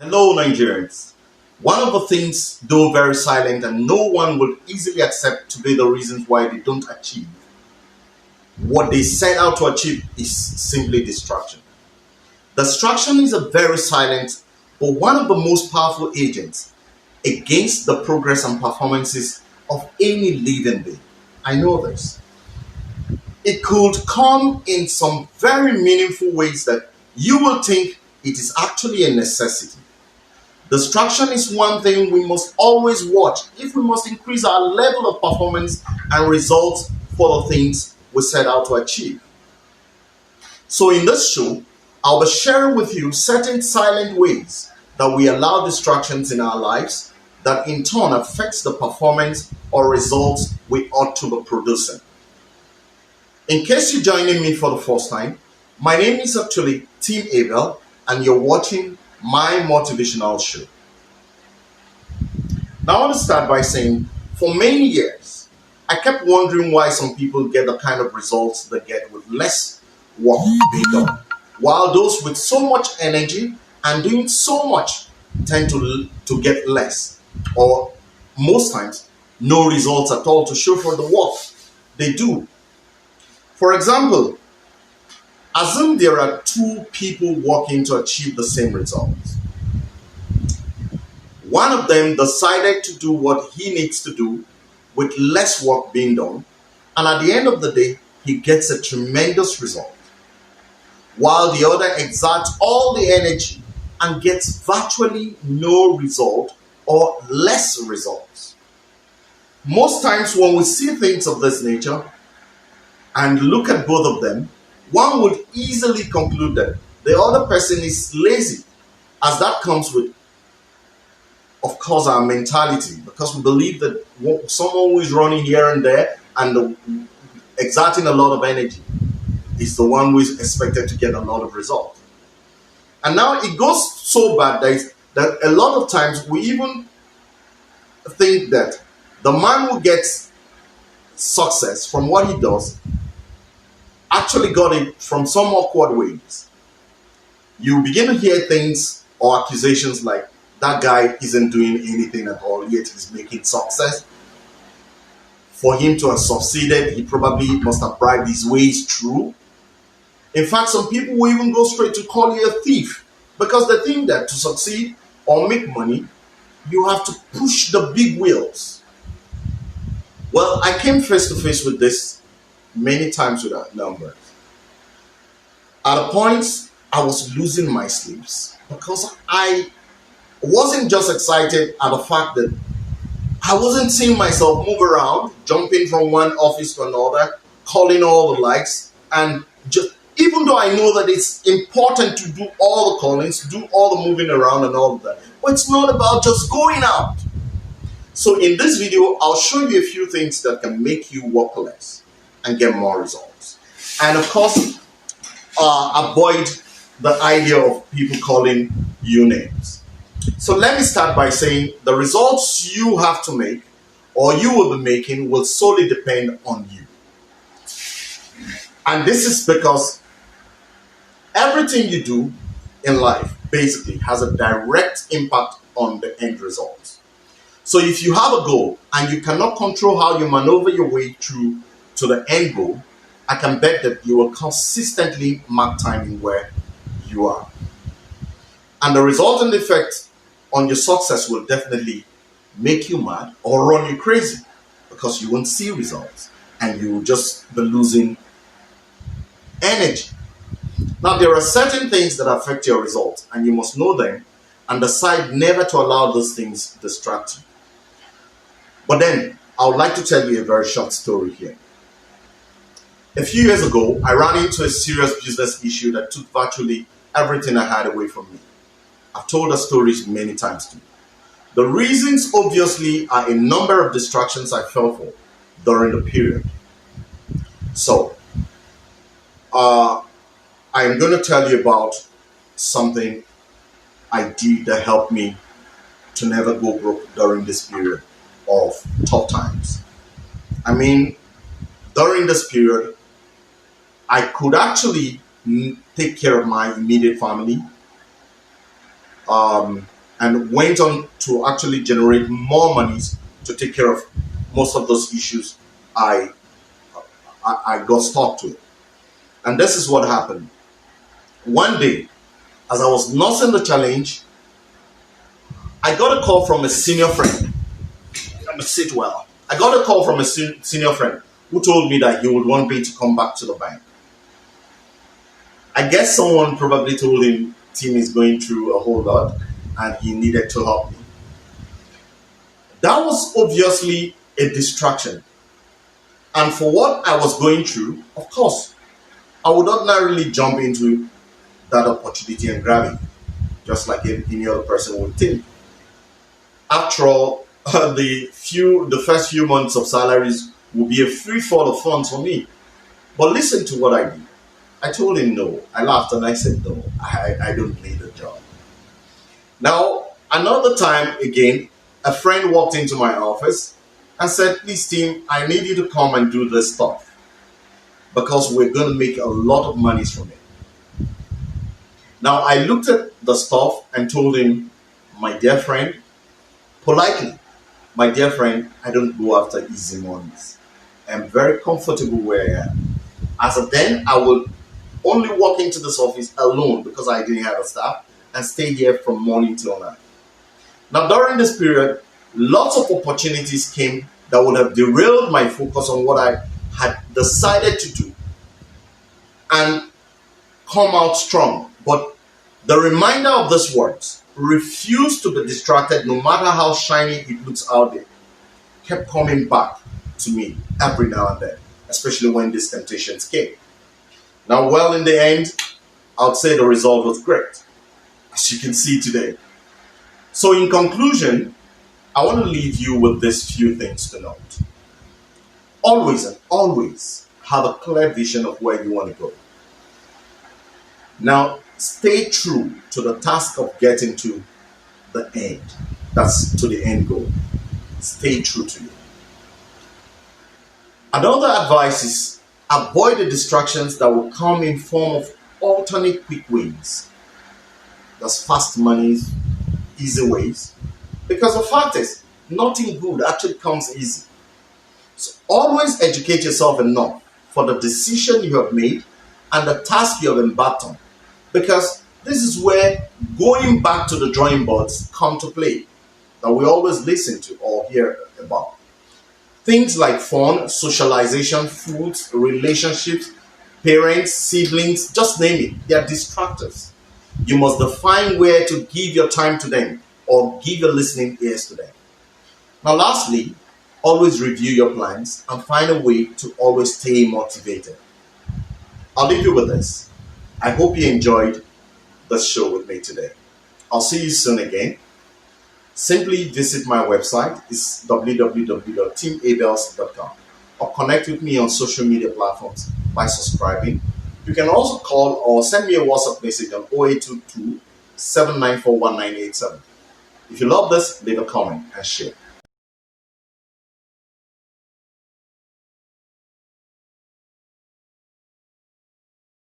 Hello, Nigerians. One of the things, though very silent and no one would easily accept to be the reasons why they don't achieve what they set out to achieve is simply distraction. Distraction is a very silent but one of the most powerful agents against the progress and performances of any living being. I know this. It could come in some very meaningful ways that you will think it is actually a necessity. Distraction is one thing we must always watch if we must increase our level of performance and results for the things we set out to achieve. So, in this show, I'll be sharing with you certain silent ways that we allow distractions in our lives that in turn affects the performance or results we ought to be producing. In case you're joining me for the first time, my name is actually Tim Abel, and you're watching my motivational show. Now, I want to start by saying, for many years, I kept wondering why some people get the kind of results they get with less work being done, while those with so much energy and doing so much tend to get less, or most times, no results at all to show for the work they do. For example, assume there are two people working to achieve the same results. One of them decided to do what he needs to do with less work being done, and at the end of the day, he gets a tremendous result, while the other exerts all the energy and gets virtually no result or less results. Most times, when we see things of this nature and look at both of them, one would easily conclude that the other person is lazy, as that comes with, of course, our mentality, because we believe that someone who is running here and there and exerting a lot of energy is the one who is expected to get a lot of result. And now it goes so bad that a lot of times we even think that the man who gets success from what he does actually got it from some awkward ways. You begin to hear things or accusations like, that guy isn't doing anything at all, yet he's making success. For him to have succeeded, he probably must have bribed his ways through. In fact, some people will even go straight to call you a thief because they think that to succeed or make money, you have to push the big wheels. Well, I came face to face with this many times with our numbers. At a point, I was losing my sleeps because I wasn't just excited at the fact that I wasn't seeing myself move around, jumping from one office to another, calling all the likes, and just even though I know that it's important to do all the callings, do all the moving around and all of that, but it's not about just going out. So in this video, I'll show you a few things that can make you work less and get more results. And of course, avoid the idea of people calling you names. So let me start by saying the results you have to make or you will be making will solely depend on you. And this is because everything you do in life basically has a direct impact on the end result. So if you have a goal and you cannot control how you maneuver your way through to the end goal, I can bet that you will consistently mark timing where you are. And the resultant effect on your success will definitely make you mad or run you crazy because you won't see results and you will just be losing energy. Now, there are certain things that affect your results and you must know them and decide never to allow those things distract you. But then, I would like to tell you a very short story here. A few years ago, I ran into a serious business issue that took virtually everything I had away from me. I've told the stories many times too. The reasons obviously are a number of distractions I fell for during the period. So, I am going to tell you about something I did that helped me to never go broke during this period of tough times. I mean, during this period, I could actually take care of my immediate family. and went on to actually generate more monies to take care of most of those issues I I got stuck to. And this is what happened. One day, as I was nursing the challenge, I got a call from a senior friend. Let me sit well. I got a call from a senior friend who told me that he would want me to come back to the bank. I guess someone probably told him Tim is going through a whole lot and he needed to help me. That was obviously a distraction. And for what I was going through, of course, I would ordinarily jump into that opportunity and grab it, just like any other person would think. After all, the first few months of salaries will be a free fall of funds for me. But listen to what I did. I told him no. I laughed and I said no. I don't need a job. Now, another time again, a friend walked into my office and said, please, Tim, I need you to come and do this stuff because we're going to make a lot of money from it. Now, I looked at the stuff and told him, my dear friend, politely, my dear friend, I don't go after easy monies. I'm very comfortable where I am. As of then, I will only walk into this office alone because I didn't have a staff and stay here from morning till night. Now, during this period, lots of opportunities came that would have derailed my focus on what I had decided to do and come out strong. But the reminder of these words, refuse to be distracted no matter how shiny it looks out there, kept coming back to me every now and then, especially when these temptations came. Now, well, in the end, I would say the result was great, as you can see today. So in conclusion, I want to leave you with these few things to note. Always and always have a clear vision of where you want to go. Now, stay true to the task of getting to the end. That's to the end goal. Stay true to it. Another advice is avoid the distractions that will come in form of alternate quick wins. That's fast money, easy ways. Because the fact is, nothing good actually comes easy. So always educate yourself enough for the decision you have made and the task you have embarked on. Because this is where going back to the drawing boards come to play that we always listen to or hear about. Things like fun, socialization, foods, relationships, parents, siblings, just name it. They are distractors. You must define where to give your time to them or give your listening ears to them. Now, lastly, always review your plans and find a way to always stay motivated. I'll leave you with this. I hope you enjoyed the show with me today. I'll see you soon again. Simply visit my website, it's www.timabels.com, or connect with me on social media platforms by subscribing. You can also call or send me a WhatsApp message on 0822 794 1987. If you love this, leave a comment and share.